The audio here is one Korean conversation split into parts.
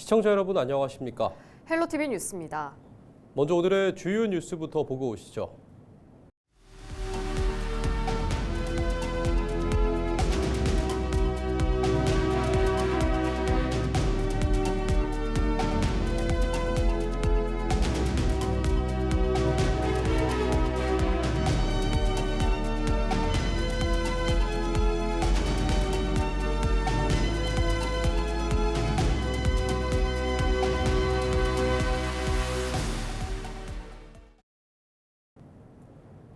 시청자 여러분 안녕하십니까? 헬로티비 뉴스입니다. 먼저 오늘의 주요 뉴스부터 보고 오시죠.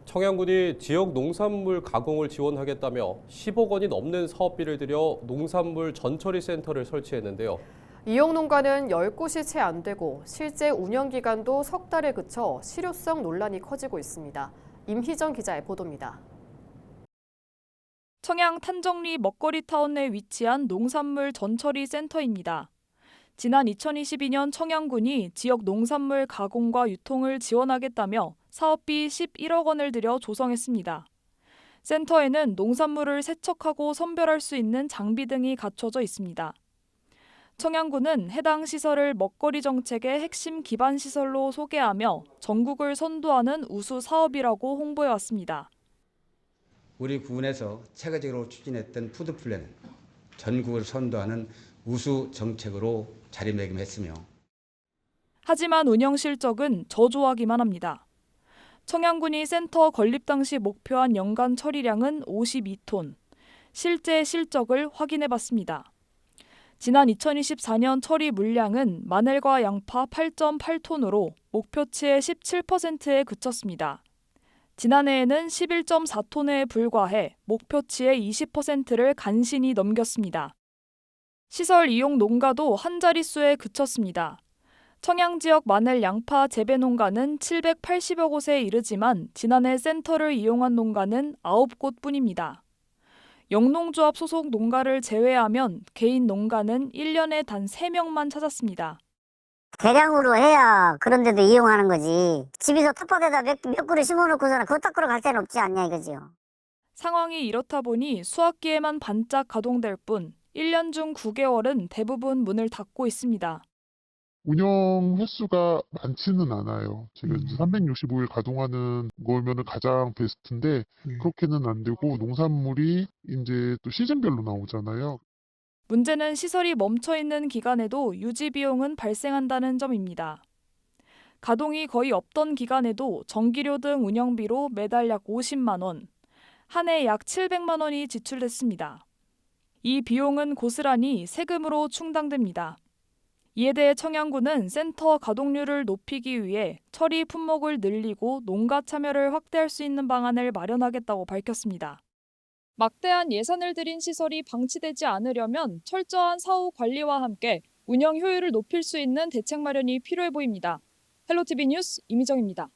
청양군이 지역 농산물 가공을 지원하겠다며 10억 원이 넘는 사업비를 들여 농산물 전처리 센터를 설치했는데요. 이용 농가는 10곳이 채 안 되고 실제 운영 기간도 석 달에 그쳐 실효성 논란이 커지고 있습니다. 임희정 기자의 보도입니다. 청양 탄정리 먹거리타운 내 위치한 농산물 전처리 센터입니다. 지난 2022년 청양군이 지역 농산물 가공과 유통을 지원하겠다며 사업비 11억 원을 들여 조성했습니다. 센터에는 농산물을 세척하고 선별할 수 있는 장비 등이 갖춰져 있습니다. 청양군은 해당 시설을 먹거리 정책의 핵심 기반 시설로 소개하며 전국을 선도하는 우수 사업이라고 홍보해왔습니다. 우리 군에서 체계적으로 추진했던 푸드플랜은 전국을 선도하는 우수 정책으로 자리매김했으며 하지만 운영 실적은 저조하기만 합니다. 청양군이 센터 건립 당시 목표한 연간 처리량은 52톤, 실제 실적을 확인해봤습니다. 지난 2024년 처리 물량은 마늘과 양파 8.8톤으로 목표치의 17%에 그쳤습니다. 지난해에는 11.4톤에 불과해 목표치의 20%를 간신히 넘겼습니다. 시설 이용 농가도 한 자릿수에 그쳤습니다. 청양 지역 마늘 양파 재배 농가는 780여 곳에 이르지만 지난해 센터를 이용한 농가는 9곳뿐입니다. 영농조합 소속 농가를 제외하면 개인 농가는 1년에 단 3명만 찾았습니다. 대량으로 해야 그런 데도 이용하는 거지. 집에서 텃밭에다 몇 그루 심어놓고서는 그거 닦으러 갈 데는 없지 않냐 이거지요. 상황이 이렇다 보니 수학기에만 반짝 가동될 뿐 1년 중 9개월은 대부분 문을 닫고 있습니다. 운영 횟수가 많지는 않아요. 지금 365일 가동하는 거면은 가장 베스트인데 그렇게는 안 되고 농산물이 이제 또 시즌별로 나오잖아요. 문제는 시설이 멈춰 있는 기간에도 유지 비용은 발생한다는 점입니다. 가동이 거의 없던 기간에도 전기료 등 운영비로 매달 약 50만 원, 한 해 약 700만 원이 지출됐습니다. 이 비용은 고스란히 세금으로 충당됩니다. 이에 대해 청양군은 센터 가동률을 높이기 위해 처리 품목을 늘리고 농가 참여를 확대할 수 있는 방안을 마련하겠다고 밝혔습니다. 막대한 예산을 들인 시설이 방치되지 않으려면 철저한 사후 관리와 함께 운영 효율을 높일 수 있는 대책 마련이 필요해 보입니다. 헬로티비 뉴스 임희정입니다.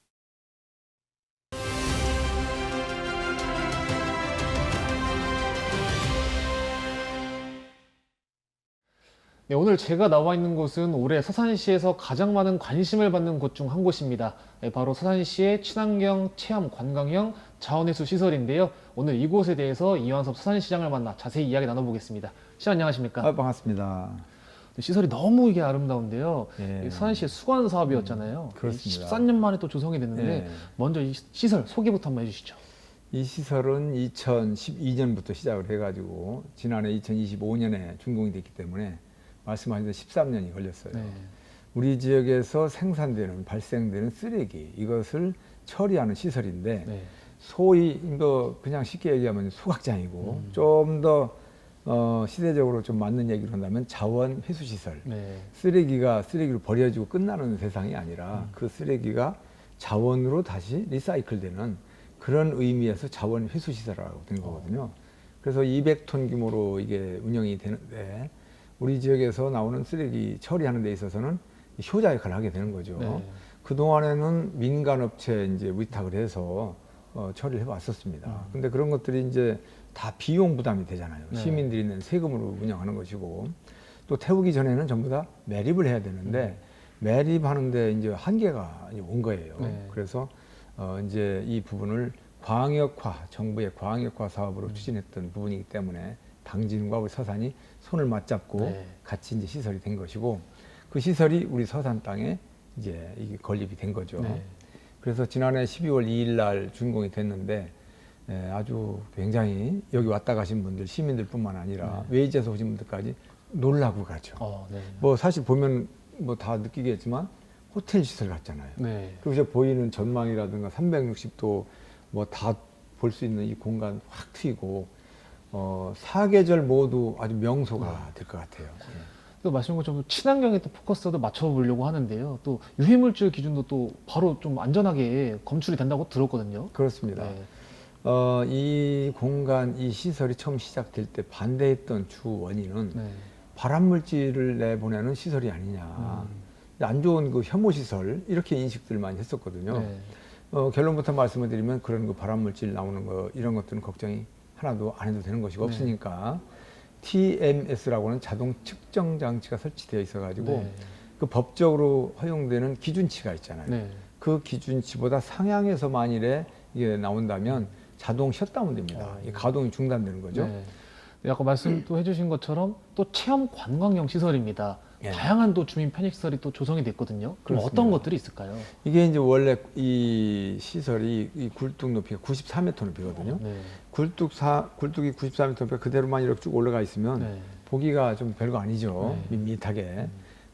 네, 오늘 제가 나와 있는 곳은 올해 서산시에서 가장 많은 관심을 받는 곳 중 한 곳입니다. 네, 바로 서산시의 친환경 체험 관광형 자원회수 시설인데요. 오늘 이곳에 대해서 이완섭 서산시장을 만나 자세히 이야기 나눠보겠습니다. 시장 안녕하십니까? 반갑습니다. 시설이 너무 이게 아름다운데요. 예. 서산시의 수관 사업이었잖아요. 그렇습니다. 14년 만에 또 조성이 됐는데 네. 먼저 이 시설 소개부터 한번 해주시죠. 이 시설은 2012년부터 시작을 해가지고 지난해 2025년에 준공이 됐기 때문에 말씀하신 대로 13년이 걸렸어요. 네. 우리 지역에서 생산되는 발생되는 쓰레기 이것을 처리하는 시설인데 네. 소위 그냥 쉽게 얘기하면 소각장이고 좀 더 시대적으로 좀 맞는 얘기를 한다면 자원 회수 시설. 네. 쓰레기로 버려지고 끝나는 세상이 아니라 그 쓰레기가 자원으로 다시 리사이클되는 그런 의미에서 자원 회수 시설이라고 된 거거든요. 그래서 200톤 규모로 이게 운영이 되는데 우리 지역에서 나오는 쓰레기 처리하는 데 있어서는 효자 역할을 하게 되는 거죠. 네. 그동안에는 민간업체에 이제 위탁을 해서 처리를 해왔었습니다. 근데 그런 것들이 이제 다 비용 부담이 되잖아요. 네. 시민들이 낸 세금으로 운영하는 것이고 또 태우기 전에는 전부 다 매립을 해야 되는데 매립하는데 이제 한계가 온 거예요. 네. 그래서 이제 이 부분을 광역화, 정부의 광역화 사업으로 추진했던 부분이기 때문에 당진과 우리 서산이 손을 맞잡고 네. 같이 이제 시설이 된 것이고 그 시설이 우리 서산 땅에 이제 이게 건립이 된 거죠. 네. 그래서 지난해 12월 2일 날 준공이 됐는데 아주 굉장히 여기 왔다 가신 분들, 시민들뿐만 아니라 외지에서 오신 분들까지 놀라고 가죠. 네. 뭐 사실 보면 뭐 다 느끼겠지만 호텔 시설 같잖아요. 네. 그리고 저 보이는 전망이라든가 360도 뭐 다 볼 수 있는 이 공간 확 트이고 사계절 모두 아주 명소가 될 것 같아요. 또 말씀하신 것처럼 친환경에 또 포커스도 맞춰보려고 하는데요. 또 유해물질 기준도 또 바로 좀 안전하게 검출이 된다고 들었거든요. 그렇습니다. 네. 이 공간, 이 시설이 처음 시작될 때 반대했던 주 원인은 네. 발암물질을 내보내는 시설이 아니냐. 안 좋은 그 혐오시설, 이렇게 인식들 많이 했었거든요. 네. 결론부터 말씀을 드리면 그런 그 발암물질 나오는 거, 이런 것들은 걱정이 하나도 안 해도 되는 것이 없으니까 TMS라고 하는 자동 측정 장치가 설치되어 있어가지고 네. 그 법적으로 허용되는 기준치가 있잖아요. 네. 그 기준치보다 상향해서 만일에 이게 나온다면 자동 셧다운 됩니다. 이 가동이 중단되는 거죠. 네. 아까 말씀 또 해주신 것처럼 또 체험 관광형 시설입니다. 예. 다양한 또 주민 편익 시설이 또 조성이 됐거든요. 그럼 그렇습니다. 어떤 것들이 있을까요? 이게 이제 원래 이 시설이 이 굴뚝 높이가 94m 높이거든요. 네. 굴뚝이 94m 높이가 그대로만 이렇게 쭉 올라가 있으면 네. 보기가 좀 별거 아니죠. 네. 밋밋하게.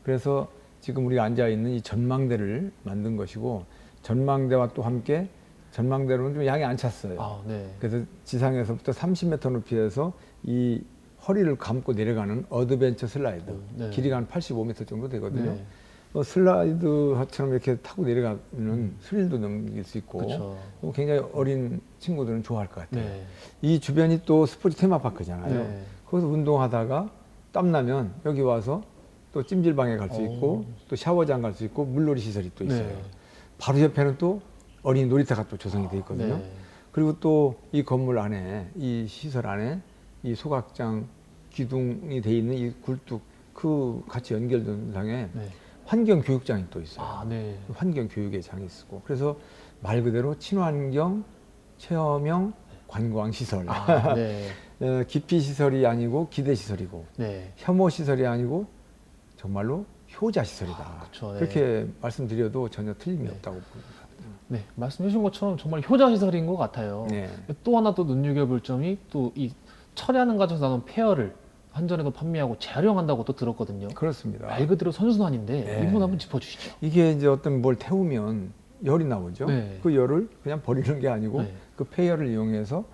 그래서 지금 우리가 앉아 있는 이 전망대를 만든 것이고, 전망대와 또 함께 전망대로는 좀 양이 안 찼어요. 네. 그래서 지상에서부터 30m 높이에서 이 허리를 감고 내려가는 어드벤처 슬라이드, 네. 길이가 한 85m 정도 되거든요. 네. 슬라이드처럼 이렇게 타고 내려가면 스릴도 넘길 수 있고, 그렇죠. 굉장히 어린 친구들은 좋아할 것 같아요. 네. 이 주변이 또 스포츠 테마파크잖아요. 네. 거기서 운동하다가 땀나면 여기 와서 또 찜질방에 갈 수 있고, 또 샤워장 갈 수 있고, 물놀이 시설이 또 있어요. 네. 바로 옆에는 또 어린이 놀이터가 또 조성이 돼 있거든요. 네. 그리고 또 이 건물 안에, 이 시설 안에 이 소각장 기둥이 돼 있는 이 굴뚝 그 같이 연결된 상에 네. 환경교육장이 또 있어요. 네. 환경교육의 장이 쓰고, 그래서 말 그대로 친환경 체험형 관광시설. 네. 기피시설이 아니고 기대시설이고, 네. 혐오시설이 아니고 정말로 효자시설이다. 그쵸, 네. 그렇게 말씀드려도 전혀 틀림이 없다고 봅니다. 네. 말씀해 주신 것처럼 정말 효자 시설인 것 같아요. 네. 또 하나 또 눈여겨볼 점이 또 이 처리하는 과정에서 나온 폐열을 한전에도 판매하고 재활용한다고 또 들었거든요. 그렇습니다. 말 그대로 선순환인데 네. 이 부분 한번 짚어주시죠. 이게 이제 어떤 뭘 태우면 열이 나오죠. 네. 그 열을 그냥 버리는 게 아니고 네. 그 폐열을 이용해서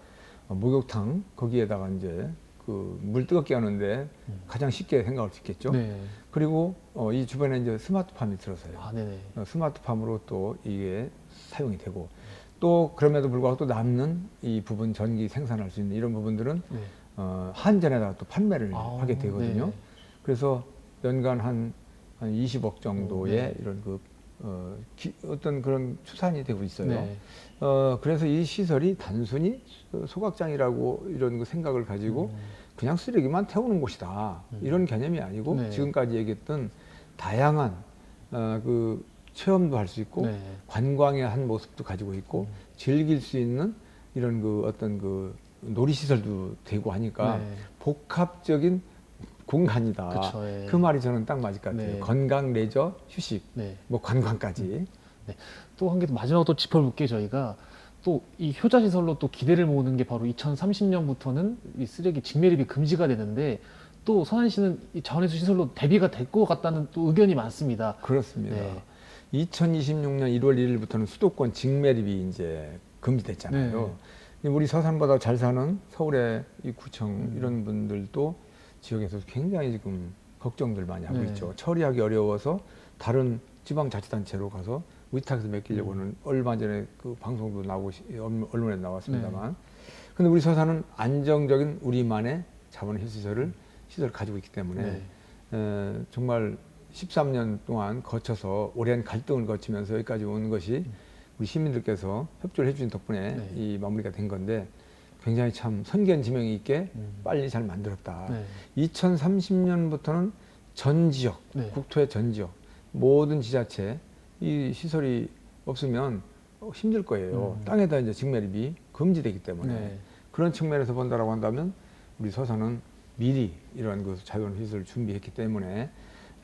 목욕탕 거기에다가 이제 그 물 뜨겁게 하는데 가장 쉽게 생각할 수 있겠죠. 네. 그리고 이 주변에 이제 스마트팜이 들어서요. 네네. 스마트팜으로 또 이게 사용이 되고, 또 그럼에도 불구하고 또 남는 이 부분 전기 생산할 수 있는 이런 부분들은 네. 한전에다가 또 판매를 하게 되거든요. 네. 그래서 연간 한 20억 정도의 네. 이런 어떤 그런 추산이 되고 있어요. 네. 그래서 이 시설이 단순히 소각장이라고 이런 그 생각을 가지고 그냥 쓰레기만 태우는 곳이다, 이런 개념이 아니고, 네. 지금까지 얘기했던 다양한 그 체험도 할 수 있고, 네. 관광의 한 모습도 가지고 있고, 즐길 수 있는 이런 그 어떤 그 놀이시설도 되고 하니까 네. 복합적인 공간이다. 그쵸, 예. 그 말이 저는 딱 맞을 것 같아요. 네. 건강, 레저, 휴식, 네. 뭐 관광까지. 또 한 개 마지막으로 또 짚어볼게요. 저희가 또 이 효자 시설로 또 기대를 모으는 게 바로 2030년부터는 이 쓰레기 직매립이 금지가 되는데, 또 서산시는 이 자원회수 시설로 대비가 될 것 같다는 또 의견이 많습니다. 그렇습니다. 네. 2026년 1월 1일부터는 수도권 직매립이 이제 금지됐잖아요. 우리 서산보다 잘 사는 서울의 이 구청 이런 분들도 지역에서 굉장히 지금 걱정들 많이 하고 네. 있죠. 처리하기 어려워서 다른 지방자치단체로 가서 위탁해서 맡기려고는 얼마 전에 그 방송도 나오고 언론에 나왔습니다만, 근데 우리 서산은 안정적인 우리만의 자원회수시설을 가지고 있기 때문에 정말 13년 동안 거쳐서 오랜 갈등을 거치면서 여기까지 온 것이 우리 시민들께서 협조를 해주신 덕분에 이 마무리가 된 건데, 굉장히 참 선견지명이 있게 빨리 잘 만들었다. 2030년부터는 전 지역, 국토의 전 지역, 모든 지자체 이 시설이 없으면 힘들 거예요. 땅에다 이제 직매립이 금지되기 때문에. 그런 측면에서 본다라고 한다면 우리 서산은 미리 이러한 그 자원 시설을 준비했기 때문에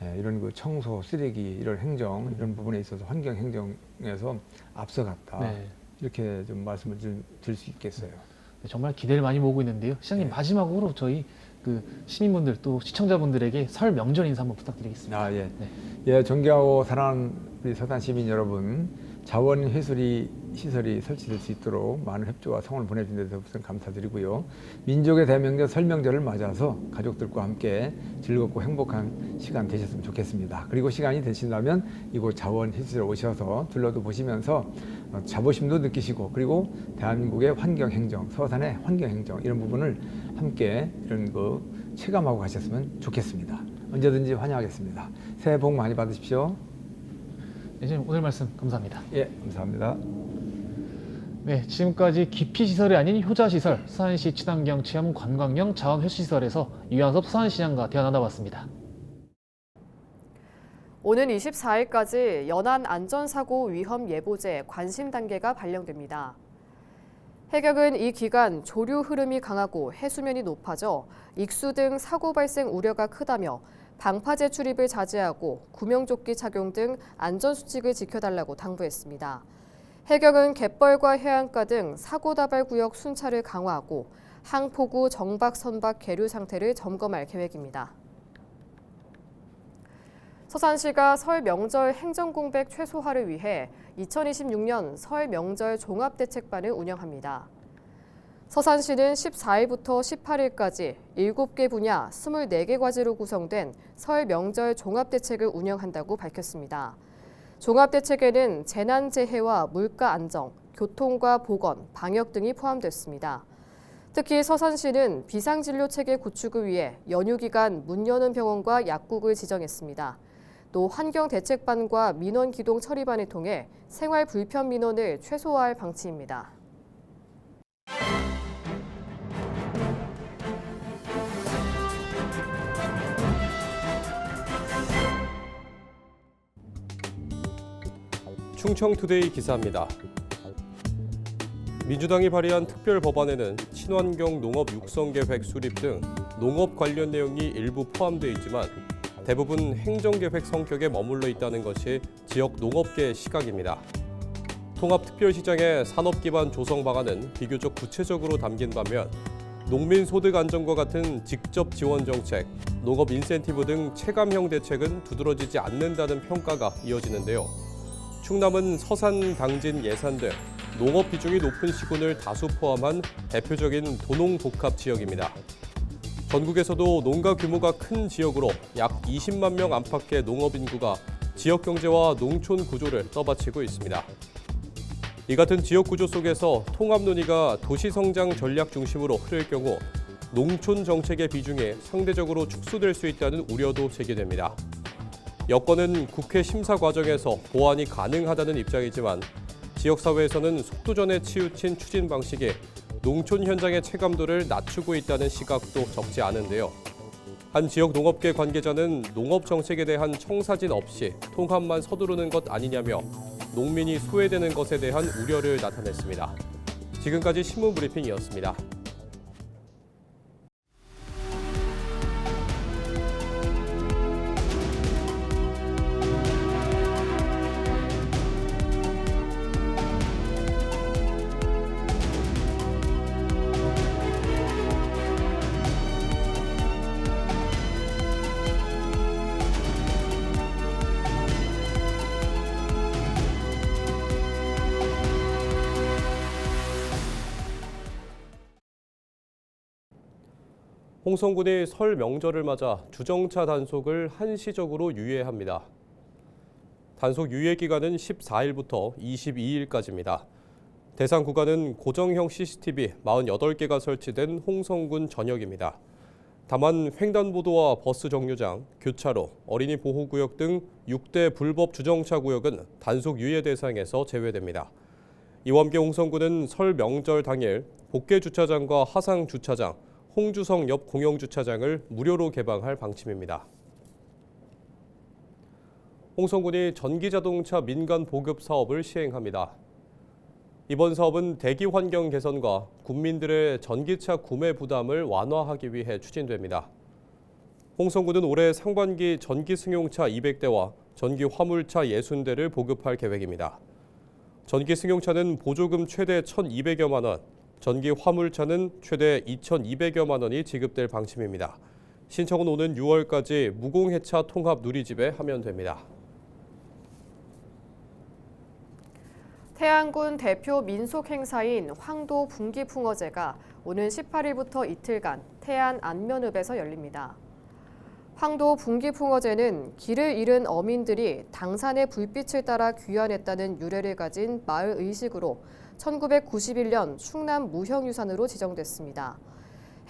이런 그 청소, 쓰레기 이런 행정 이런 부분에 있어서 환경 행정에서 앞서갔다. 네. 이렇게 좀 말씀을 좀 드릴 수 있겠어요. 정말 기대를 많이 모으고 있는데요. 시장님 마지막으로 저희 그 시민분들 또 시청자분들에게 설 명절 인사 한번 부탁드리겠습니다. 예. 네. 예, 존경하고 사랑하는 우리 서산 시민 여러분, 자원 회수리 시설이 설치될 수 있도록 많은 협조와 성원을 보내준 데서 우선 감사드리고요. 민족의 대명절 설명절을 맞아서 가족들과 함께 즐겁고 행복한 시간 되셨으면 좋겠습니다. 그리고 시간이 되신다면 이곳 자원 회수시설 오셔서 둘러도 보시면서 자부심도 느끼시고 그리고 대한민국의 환경 행정, 서산의 환경 행정 이런 부분을 함께 이런 거 체감하고 가셨으면 좋겠습니다. 언제든지 환영하겠습니다. 새해 복 많이 받으십시오. 네, 선생님 오늘 말씀 감사합니다. 예, 감사합니다. 네, 지금까지 기피시설이 아닌 효자시설, 서산시 친환경 체험 관광형 자원회수시설에서 유한섭 서산시장과 대화 나눠봤습니다. 오는 24일까지 연안 안전사고 위험 예보제 관심 단계가 발령됩니다. 해경은 이 기간 조류 흐름이 강하고 해수면이 높아져 익수 등 사고 발생 우려가 크다며 방파제 출입을 자제하고 구명조끼 착용 등 안전수칙을 지켜달라고 당부했습니다. 해경은 갯벌과 해안가 등 사고 다발 구역 순찰을 강화하고 항포구 정박 선박 계류 상태를 점검할 계획입니다. 서산시가 설 명절 행정공백 최소화를 위해 2026년 설 명절 종합대책반을 운영합니다. 서산시는 14일부터 18일까지 7개 분야 24개 과제로 구성된 설 명절 종합대책을 운영한다고 밝혔습니다. 종합대책에는 재난재해와 물가안정, 교통과 보건, 방역 등이 포함됐습니다. 특히 서산시는 비상진료체계 구축을 위해 연휴 기간 문 여는 병원과 약국을 지정했습니다. 또 환경대책반과 민원기동 처리반을 통해 생활 불편 민원을 최소화할 방침입니다. 충청투데이 기사입니다. 민주당이 발의한 특별 법안에는 친환경 농업 육성계획 수립 등 농업 관련 내용이 일부 포함되어 있지만 대부분 행정계획 성격에 머물러 있다는 것이 지역 농업계의 시각입니다. 통합특별시장의 산업기반 조성 방안은 비교적 구체적으로 담긴 반면 농민 소득 안정과 같은 직접 지원 정책, 농업 인센티브 등 체감형 대책은 두드러지지 않는다는 평가가 이어지는데요. 충남은 서산, 당진, 예산 등 농업 비중이 높은 시군을 다수 포함한 대표적인 도농복합 지역입니다. 전국에서도 농가 규모가 큰 지역으로 약 20만 명 안팎의 농업 인구가 지역 경제와 농촌 구조를 떠받치고 있습니다. 이 같은 지역 구조 속에서 통합 논의가 도시 성장 전략 중심으로 흐를 경우 농촌 정책의 비중이 상대적으로 축소될 수 있다는 우려도 제기됩니다. 여권은 국회 심사 과정에서 보완이 가능하다는 입장이지만 지역사회에서는 속도전에 치우친 추진 방식이 농촌 현장의 체감도를 낮추고 있다는 시각도 적지 않은데요. 한 지역 농업계 관계자는 농업 정책에 대한 청사진 없이 통합만 서두르는 것 아니냐며 농민이 소외되는 것에 대한 우려를 나타냈습니다. 지금까지 신문 브리핑이었습니다. 홍성군이 설 명절을 맞아 주정차 단속을 한시적으로 유예합니다. 단속 유예 기간은 14일부터 22일까지입니다. 대상 구간은 고정형 CCTV 48개가 설치된 홍성군 전역입니다. 다만 횡단보도와 버스 정류장, 교차로, 어린이 보호구역 등 6대 불법 주정차 구역은 단속 유예 대상에서 제외됩니다. 이와 함께 홍성군은 설 명절 당일 복개 주차장과 하상 주차장, 홍주성 옆 공영주차장을 무료로 개방할 방침입니다. 홍성군이 전기자동차 민간 보급 사업을 시행합니다. 이번 사업은 대기 환경 개선과 국민들의 전기차 구매 부담을 완화하기 위해 추진됩니다. 홍성군은 올해 상반기 전기 승용차 200대와 전기 화물차 60대를 보급할 계획입니다. 전기 승용차는 보조금 최대 1,200여만 원, 전기 화물차는 최대 2,200여만 원이 지급될 방침입니다. 신청은 오는 6월까지 무공해차 통합 누리집에 하면 됩니다. 태안군 대표 민속 행사인 황도 분기풍어제가 오는 18일부터 이틀간 태안 안면읍에서 열립니다. 황도 분기풍어제는 길을 잃은 어민들이 당산의 불빛을 따라 귀환했다는 유래를 가진 마을 의식으로 1991년 충남 무형유산으로 지정됐습니다.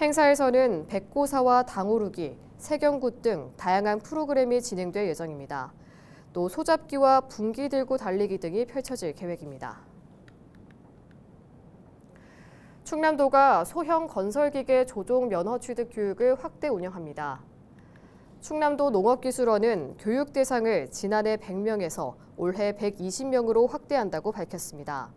행사에서는 백고사와 당오르기, 세경굿 등 다양한 프로그램이 진행될 예정입니다. 또 소잡기와 분기 들고 달리기 등이 펼쳐질 계획입니다. 충남도가 소형 건설기계 조종 면허 취득 교육을 확대 운영합니다. 충남도 농업기술원은 교육 대상을 지난해 100명에서 올해 120명으로 확대한다고 밝혔습니다.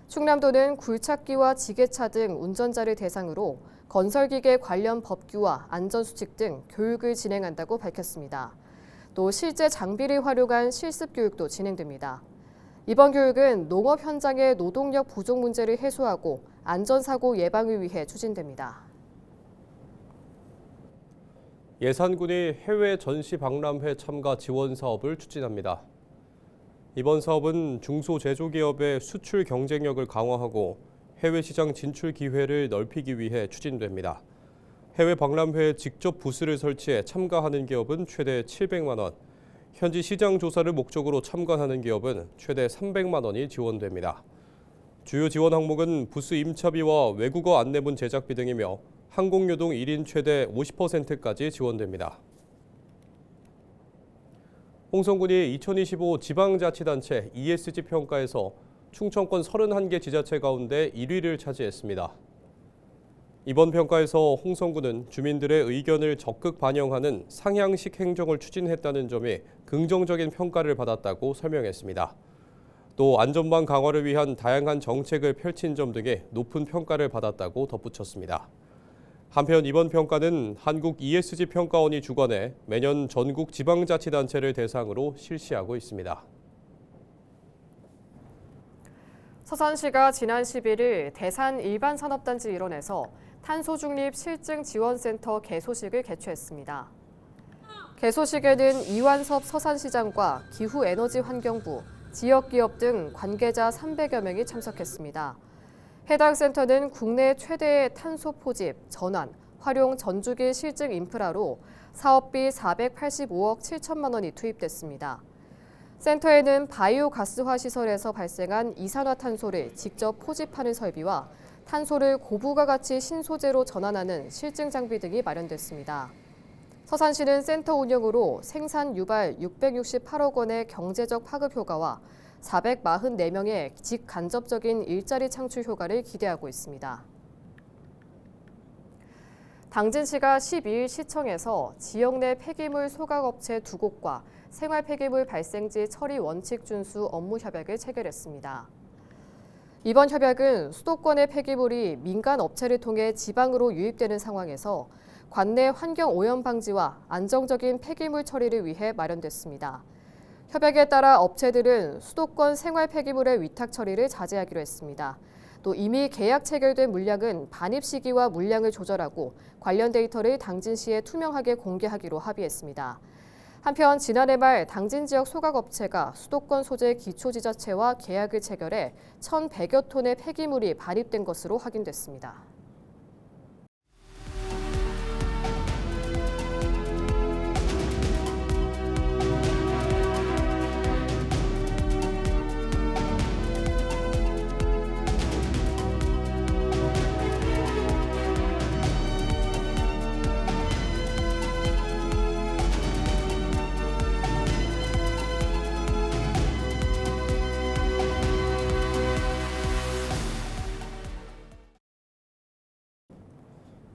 충남도는 굴착기와 지게차 등 운전자를 대상으로 건설기계 관련 법규와 안전수칙 등 교육을 진행한다고 밝혔습니다. 또 실제 장비를 활용한 실습 교육도 진행됩니다. 이번 교육은 농업 현장의 노동력 부족 문제를 해소하고 안전사고 예방을 위해 추진됩니다. 예산군이 해외 전시 박람회 참가 지원 사업을 추진합니다. 이번 사업은 중소제조기업의 수출 경쟁력을 강화하고 해외 시장 진출 기회를 넓히기 위해 추진됩니다. 해외 박람회에 직접 부스를 설치해 참가하는 기업은 최대 700만 원, 현지 시장 조사를 목적으로 참관하는 기업은 최대 300만 원이 지원됩니다. 주요 지원 항목은 부스 임차비와 외국어 안내문 제작비 등이며 항공요동 1인 최대 50%까지 지원됩니다. 홍성군이 2025 지방자치단체 ESG 평가에서 충청권 31개 지자체 가운데 1위를 차지했습니다. 이번 평가에서 홍성군은 주민들의 의견을 적극 반영하는 상향식 행정을 추진했다는 점이 긍정적인 평가를 받았다고 설명했습니다. 또 안전망 강화를 위한 다양한 정책을 펼친 점 등에 높은 평가를 받았다고 덧붙였습니다. 한편 이번 평가는 한국 ESG 평가원이 주관해 매년 전국 지방자치단체를 대상으로 실시하고 있습니다. 서산시가 지난 11일 대산 일반산업단지 일원에서 탄소중립실증지원센터 개소식을 개최했습니다. 개소식에는 이완섭 서산시장과 기후에너지환경부, 지역기업 등 관계자 300여 명이 참석했습니다. 해당 센터는 국내 최대의 탄소 포집, 전환, 활용 전주기 실증 인프라로 사업비 485억 7천만 원이 투입됐습니다. 센터에는 바이오 가스화 시설에서 발생한 이산화탄소를 직접 포집하는 설비와 탄소를 고부가 가치 신소재로 전환하는 실증 장비 등이 마련됐습니다. 서산시는 센터 운영으로 생산 유발 668억 원의 경제적 파급 효과와 444명의 직간접적인 일자리 창출 효과를 기대하고 있습니다. 당진시가 12일 시청에서 지역 내 폐기물 소각업체 2곳과 생활 폐기물 발생지 처리 원칙 준수 업무 협약을 체결했습니다. 이번 협약은 수도권의 폐기물이 민간 업체를 통해 지방으로 유입되는 상황에서 관내 환경 오염 방지와 안정적인 폐기물 처리를 위해 마련됐습니다. 협약에 따라 업체들은 수도권 생활 폐기물의 위탁 처리를 자제하기로 했습니다. 또 이미 계약 체결된 물량은 반입 시기와 물량을 조절하고 관련 데이터를 당진시에 투명하게 공개하기로 합의했습니다. 한편 지난해 말 당진 지역 소각업체가 수도권 소재 기초지자체와 계약을 체결해 1,100여 톤의 폐기물이 반입된 것으로 확인됐습니다.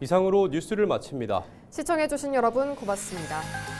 이상으로 뉴스를 마칩니다. 시청해주신 여러분 고맙습니다.